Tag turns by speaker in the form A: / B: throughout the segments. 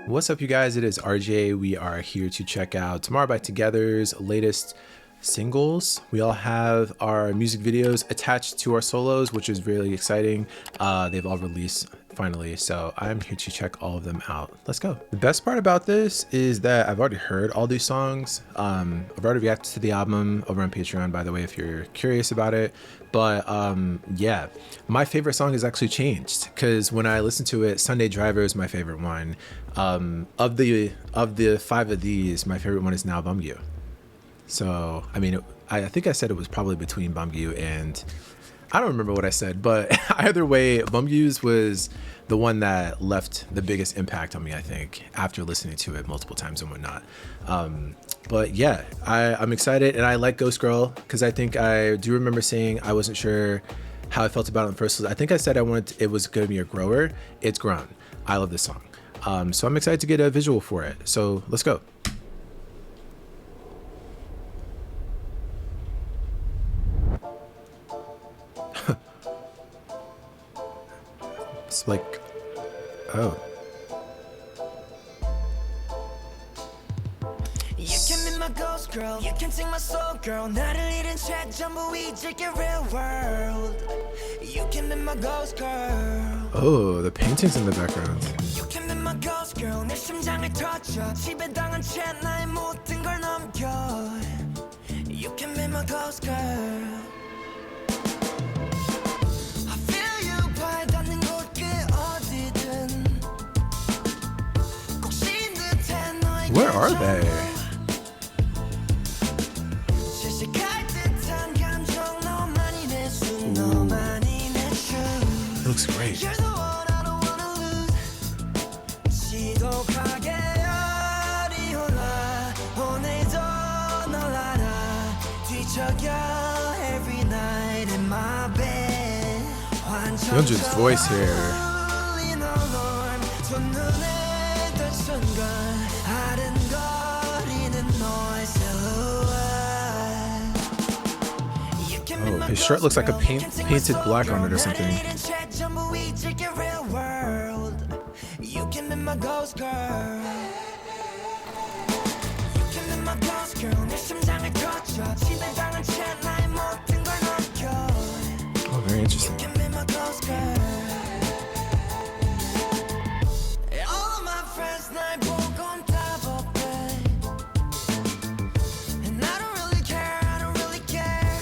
A: What's up, you guys? It is RJ. We are here to check out Tomorrow by Together's latest singles. We all have our music videos attached to our solos, which is really exciting. They've all released finally, so I'm here to check all of them out. Let's go. The best part about this is that I've already heard all these songs. I've already reacted to the album over on Patreon, by the way, if you're curious about it. But yeah, my favorite song has actually changed because when I listen to it, Sunday Driver is my favorite one. Of the five of these, my favorite one is now Bum You. So, I mean, I think I said it was probably between Bum You and I don't remember what I said, but either way, Bum You's was the one that left the biggest impact on me, I think, after listening to it multiple times and whatnot. But yeah, I'm excited, and I like Ghost Girl because I think I do remember saying I wasn't sure how I felt about it in first. I think I said it was going to be a grower. It's grown. I love this song. So I'm excited to get a visual for it. So let's go. It's like, oh.
B: You can be my ghost girl, you can sing my soul girl. 나를 잃은 채 전부 잊을게 real world. You can be my ghost girl.
A: Oh, the paintings in the background.
B: You can be my ghost girl. 내 심장을 터쳐 지배당한 채 나의 모든 걸 넘겨. You can be my ghost girl. I feel you 발 닿는 곳 그 어디든 꼭 신 듯해 너에게.
A: Where are they? It looks great.
B: You're the one I don't wanna lose. 지독하게 열이 올라 오늘도 널 알아 뒤척여 every night in my bed.
A: Yeonjun's voice here.
B: 첫눈에 뜬 순간 아른거리는 너의 silhouette.
A: Oh, his shirt looks like a painted black on it or something.
B: You can be my ghost girl. You can be my ghost girl. 내 심장을 터쳐 지배당한 채 나의 모든 걸 넘겨.
A: Oh, very interesting.
B: You can be my ghost girl. All of my friends 날 보곤 따법해. And I don't really care, I don't really care.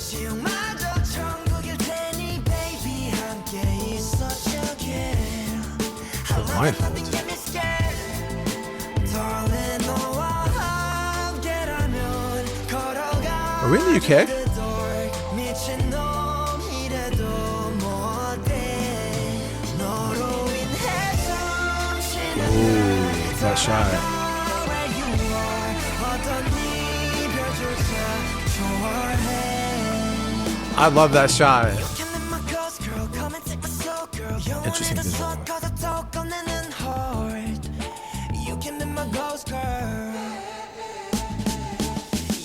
B: 지옥마저 천국일 테니 baby 함께 있어줄게.
A: Blindfold.
B: Get me scared. Darling, 너와 함께라면 걸어가.
A: Are we in the UK?
B: 미친 놈이래도 뭐 어때? 너로 인해 정신을
A: Ooh, that shot.
B: where you are. 어떤 이별조차 초월해.
A: I love that shot.
B: You can be my ghost girl, come and take my soul, girl.
A: Interesting
B: 영원히
A: visual.
B: 다 쏟아져 꺼내는 heart. You can be my ghost girl.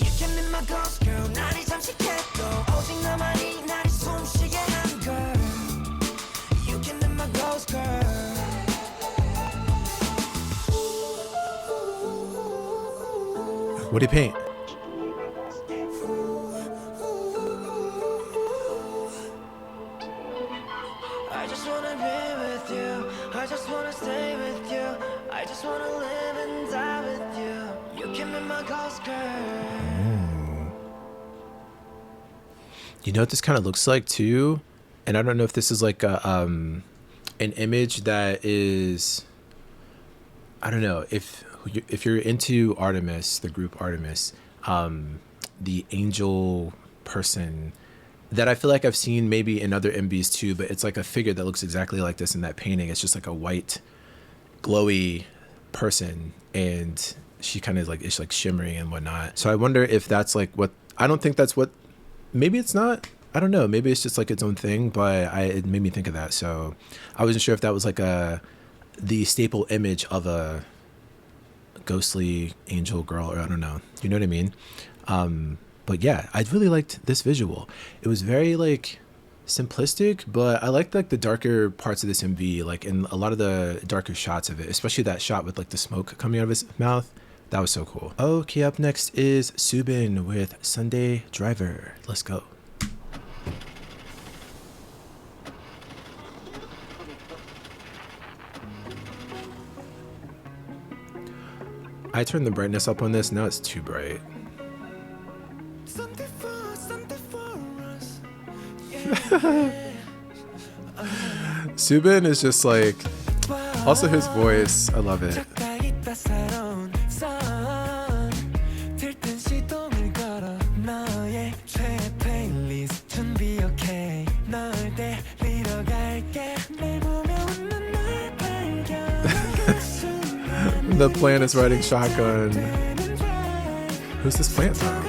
B: You can be my ghost girl. 날이 잠식해도 오직 너만이 나를 숨쉬게 한 girl. You can be my ghost girl.
A: What do you paint?
B: I just wanna be with you. I just wanna stay with you. I just wanna live and die with you. You can be my ghost girl.
A: You know what this kind of looks like too? And I don't know if this is like a an image that is, I don't know, if you're into Artemis, the group Artemis, the angel person that I feel like I've seen maybe in other MVs too, but it's like a figure that looks exactly like this in that painting. It's just like a white, glowy person, and she kind of like is like shimmering and whatnot. So I wonder if that's like what, I don't think that's what, maybe it's not. I don't know. Maybe it's just like its own thing, but it made me think of that. So I wasn't sure if that was like the staple image of a ghostly angel girl, or I don't know. You know what I mean? But yeah, I really liked this visual. It was very like simplistic, but I like the darker parts of this MV, like in a lot of the darker shots of it, especially that shot with like the smoke coming out of his mouth. That was so cool. Okay, up next is Subin with Sunday Driver. Let's go. I turned the brightness up on this. Now it's too bright. Subin is just like, also his voice, I love it. The plant is riding shotgun. Who's this plant from?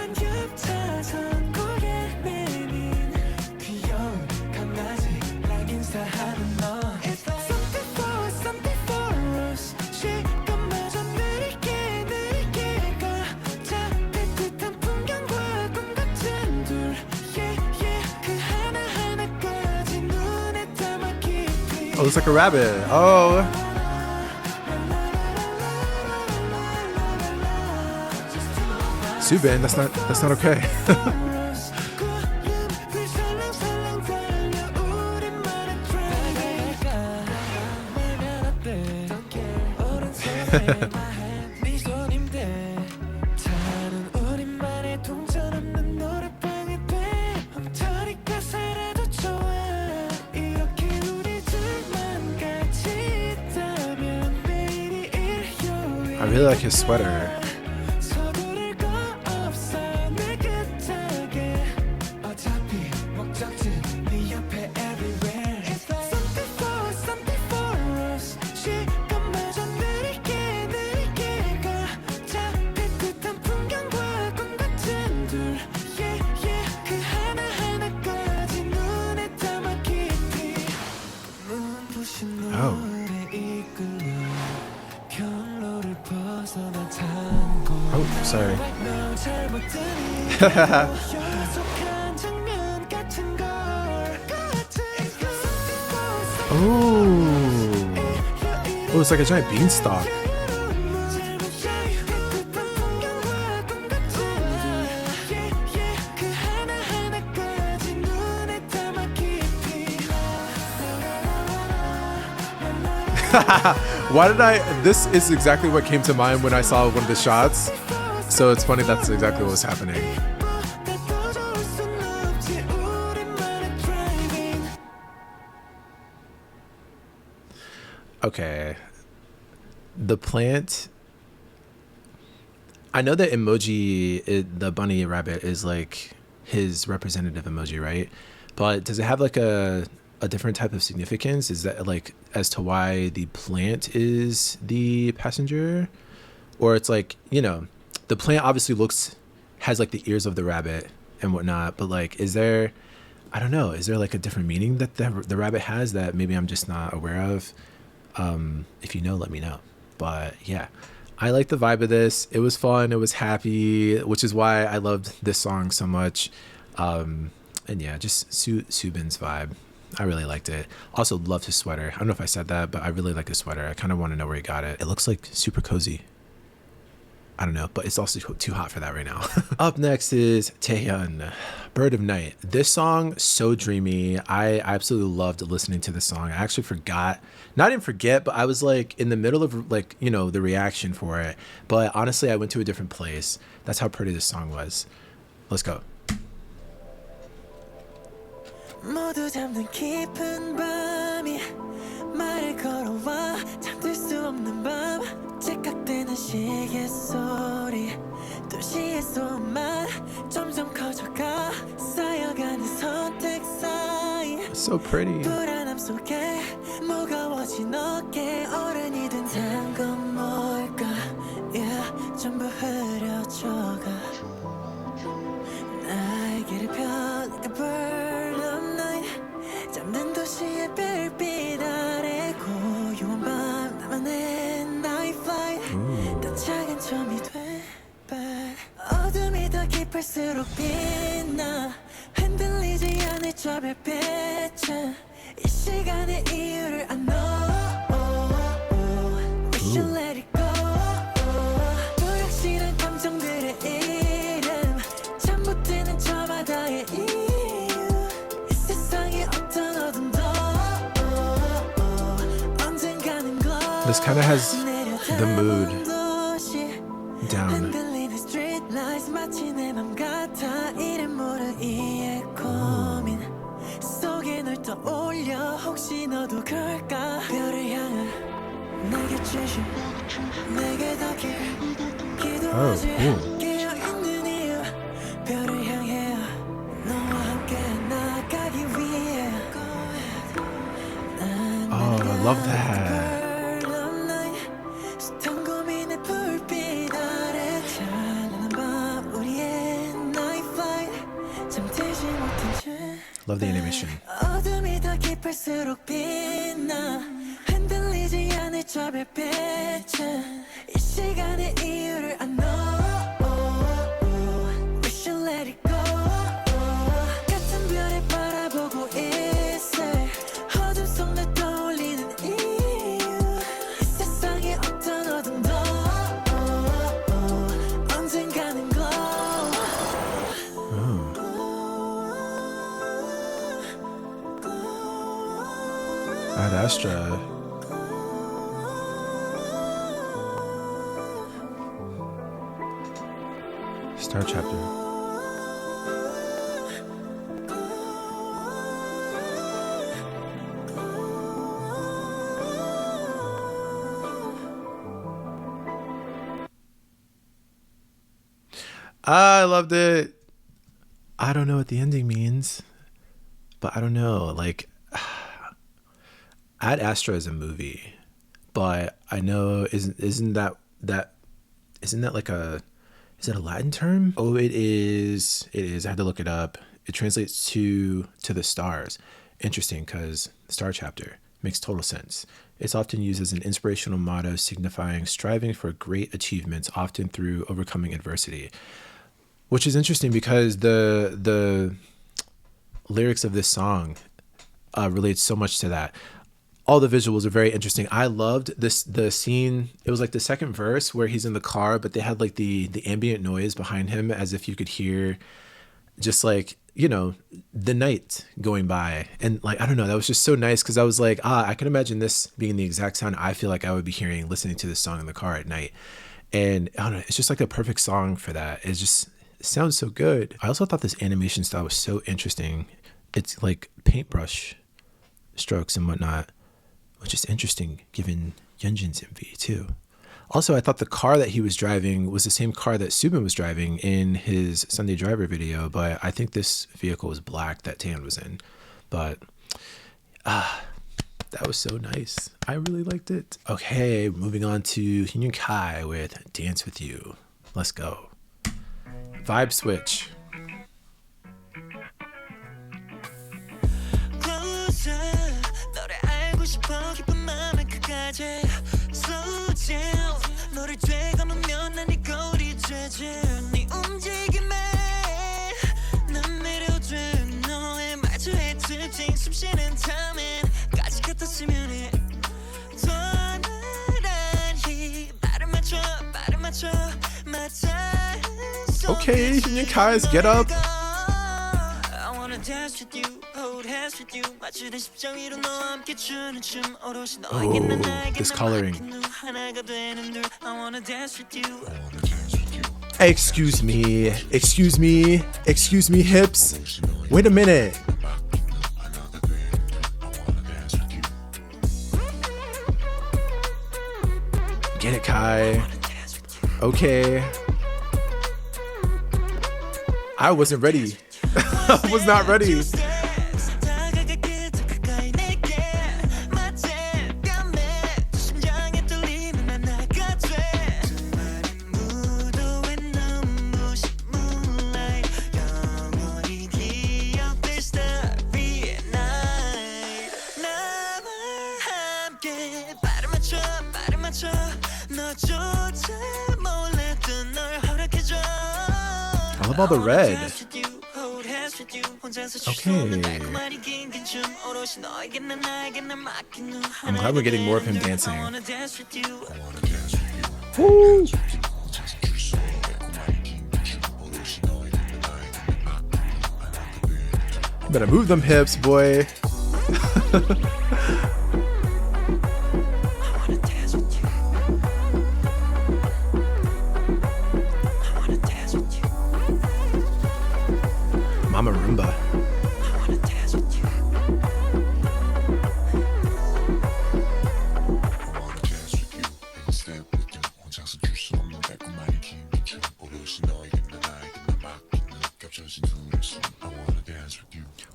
A: Oh, looks like a rabbit. Oh. Subin, that's not okay. I really like his sweater. Oh, sorry. Oh, it's like a giant beanstalk. Why did this is exactly what came to mind when I saw one of the shots. So it's funny that's exactly what was happening. Okay. The plant. I know that emoji, the bunny rabbit, is like his representative emoji, right? But does it have like a different type of significance? Is that like as to why the plant is the passenger? Or it's like, you know, the plant obviously has like the ears of the rabbit and whatnot, but like, is there, I don't know, is there like a different meaning that the rabbit has that maybe I'm just not aware of? If you know, let me know. But yeah, I like the vibe of this. It was fun. It was happy, which is why I loved this song so much. And yeah, just Subin's vibe. I really liked it. Also loved his sweater. I don't know if I said that, but I really like his sweater. I kind of want to know where he got it. It looks like super cozy. I don't know, but it's also too hot for that right now. Up next is Taehyun, Bird of Night. This song, so dreamy. I absolutely loved listening to this song. I actually didn't forget, but I was like in the middle of like, you know, the reaction for it. But honestly, I went to a different place. That's how pretty this song was. Let's go.
B: 모두 잠든 깊은 밤이 말을 걸어와 잠들 수 없는 밤 찌깍대는 시계 소리 도시의 소음만 점점 커져가 쌓여가는 선택 사이
A: So pretty.
B: 불안함 속에 무거워진 어깨 어른이 된 단건 뭘까 yeah, 전부 흐려져가 날개를 펴니까 bird of night 잠든 도시의 별빛 아래 고요한 밤 나만의 night flight 더 작은 점이 돼 but 어둠이 더 깊을수록 빛나 흔들리지 않을 저 별빛은 이 시간의 이유를 안 know. We should let it go. 불확실한 감정들의 이름 잠못 드는 저 바다의 이유 이 세상에 어떤 어둠도 언젠가는 glow.
A: This kind of has the mood down.
B: 흔들리는 street lights 마치 내 맘 같아 이름 모르기에 고민 속에 널 떠올려 혹시 너도 그럴까 별을 향해 내게 주신 내게 닿길 기도하지 깨어있는 이유 별을 향해 너와 함께 나가기 위해
A: Oh, I love that.
B: 숱한 고민의 불빛 아래 찬란한 밤 우리의 night flight 잠들지 못한 채
A: Love the animation.
B: 어둠이 더 깊을수록 빛나 흔들리지 않을 저 별빛은 이 시간의 이유를 안 know. We should let it go. 같은 별을 바라보고 있을 어둠 속 날 떠올리는 이유 이 세상에 어떤 어둠도 언젠가는 glow.
A: Ad Astra. Star chapter. I loved it. I don't know what the ending means, but I don't know. Like, Ad Astra is a movie, but I know isn't that like is it a Latin term? Oh, it is. It is. I had to look it up. It translates to the stars. Interesting, because star chapter makes total sense. It's often used as an inspirational motto signifying striving for great achievements, often through overcoming adversity. Which is interesting because the lyrics of this song relate so much to that. All the visuals are very interesting. I loved the scene. It was like the second verse where he's in the car, but they had like the ambient noise behind him as if you could hear just like, you know, the night going by. And like, I don't know, that was just so nice because I was like, I can imagine this being the exact sound I feel like I would be hearing listening to this song in the car at night. And I don't know, it's just like a perfect song for that. It sounds so good. I also thought this animation style was so interesting. It's like paintbrush strokes and whatnot, which is interesting given Yeonjin's MV too. Also, I thought the car that he was driving was the same car that Subin was driving in his Sunday Driver video, but I think this vehicle was black that Tan was in. But that was so nice. I really liked it. Okay, moving on to Hyunjin Kai with Dance With You. Let's go. Vibe switch.
B: Slow down 너를 되감으면 난 네 거리 재질 네 움직임에 난 매료돼 너의 말투에 특징 숨쉬는 타임까지 같았으면 해 더 나란히 발을 맞춰
A: Okay, Hyunjin Kai's get up.
B: I wanna dance with you hold hands with you 맞추는 십자위로 너와 함께 추는 춤 오롯이 너에게는 나에게
A: this coloring.
B: 하나가 되는 둘 I wanna dance with you
A: Excuse me, hips. Wait a minute. Get it, Kai. Okay. I wasn't ready. I was not ready. I love all the red. I'm glad we're getting more of him dancing. Woo! Better move them hips, boy. Mama Roomba.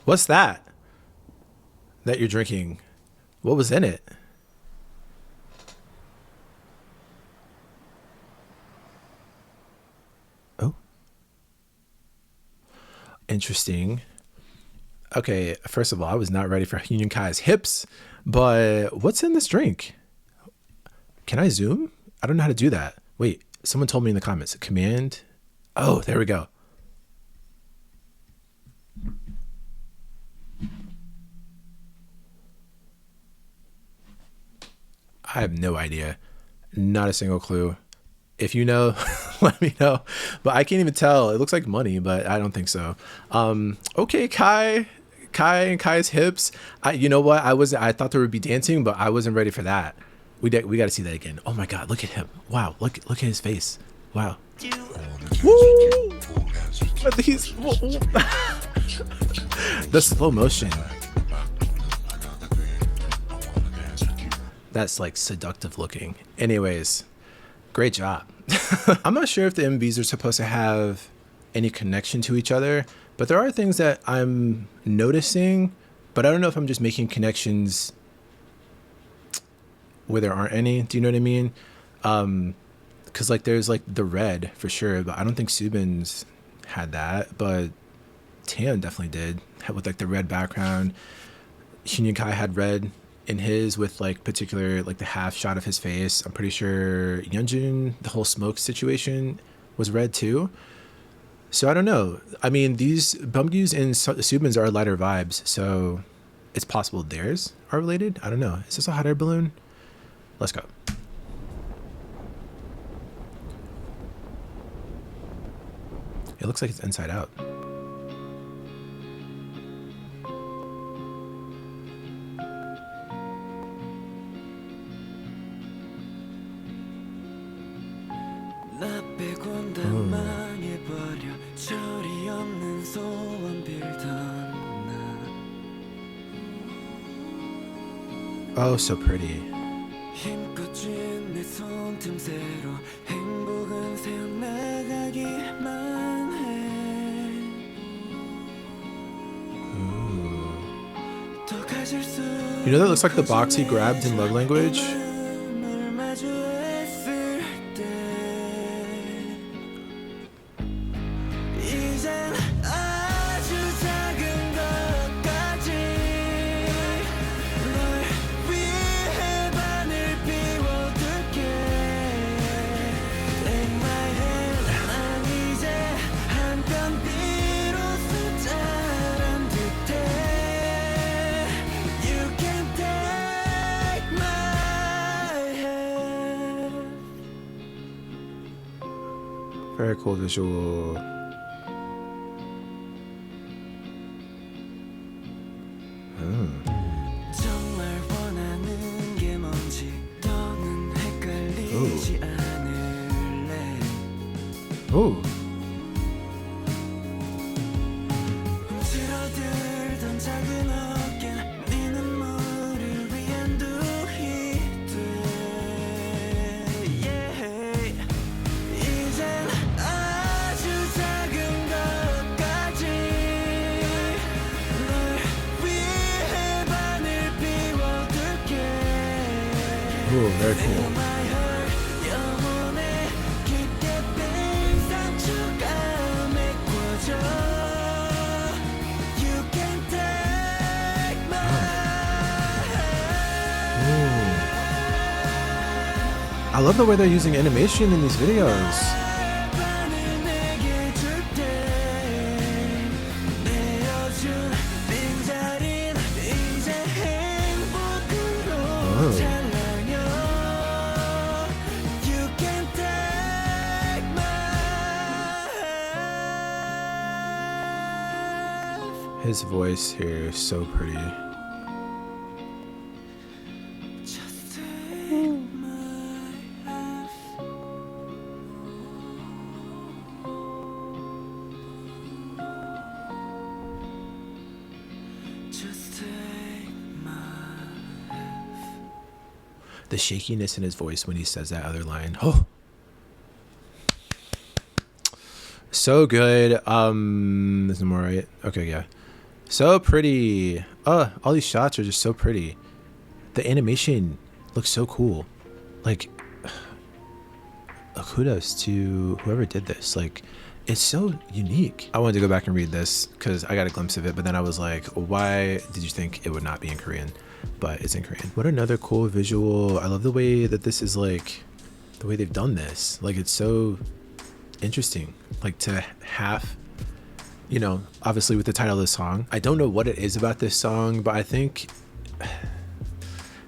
A: What's that you're drinking? What was in it? Oh. Interesting. Okay, first of all, I was not ready for Union Kai's hips, but what's in this drink? Can I zoom? I don't know how to do that. Wait, someone told me in the comments. Command. Oh, there we go. I have no idea. Not a single clue. If you know, let me know. But I can't even tell. It looks like money, but I don't think so. Okay, Kai and Kai's hips. You know what? I thought there would be dancing, but I wasn't ready for that. We got to see that again. Oh my God, look at him. Wow, look at his face. Wow. Woo! The slow motion. That's like seductive looking. Anyways, great job. I'm not sure if the MVs are supposed to have any connection to each other, but there are things that I'm noticing, but I don't know if I'm just making connections where there aren't any. Do you know what I mean? Because like there's like the red for sure, but I don't think Subin's had that, but Tan definitely did, with like the red background. Shinyon Kai had red in his with like particular like the half shot of his face. I'm pretty sure Yeonjun, the whole smoke situation was red too. So I don't know. I mean, these Bumgyus and Subins are lighter vibes, so it's possible theirs are related. I don't know. Is this a hot air balloon? Let's go. It looks like it's inside out. Oh, so pretty. You know that looks like the box he grabbed in Love Language? Very cool visual. Oh. Ooh, very cool. I love the way they're using animation in these videos. His voice here is so pretty.
B: Just take my hand. Just take my hand.
A: The shakiness in his voice when he says that other line. Oh, so good. There's no more, right? Okay, yeah. So pretty. All these shots are just so pretty. The animation looks so cool. Like, kudos to whoever did this. Like, it's so unique. I wanted to go back and read this because I got a glimpse of it, but then I was like, why did you think it would not be in Korean? But it's in Korean. What another cool visual. I love the way that this is, like, the way they've done this. Like, it's so interesting. Like, to have, you know, obviously with the title of the song, I don't know what it is about this song, but I think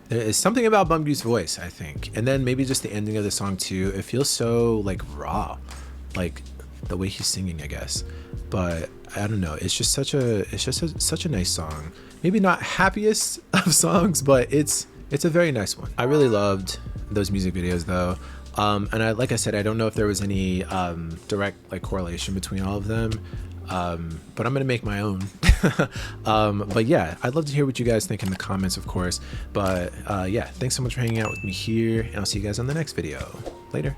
A: there is something about Bumgyu's voice, I think. And then maybe just the ending of the song too. It feels so like raw, like the way he's singing, I guess. But I don't know. It's just such a nice song. Maybe not happiest of songs, but it's a very nice one. I really loved those music videos though. And like I said, I don't know if there was any direct like correlation between all of them. But I'm gonna make my own. But yeah, I'd love to hear what you guys think in the comments, of course. But yeah, thanks so much for hanging out with me here, and I'll see you guys on the next video. Later.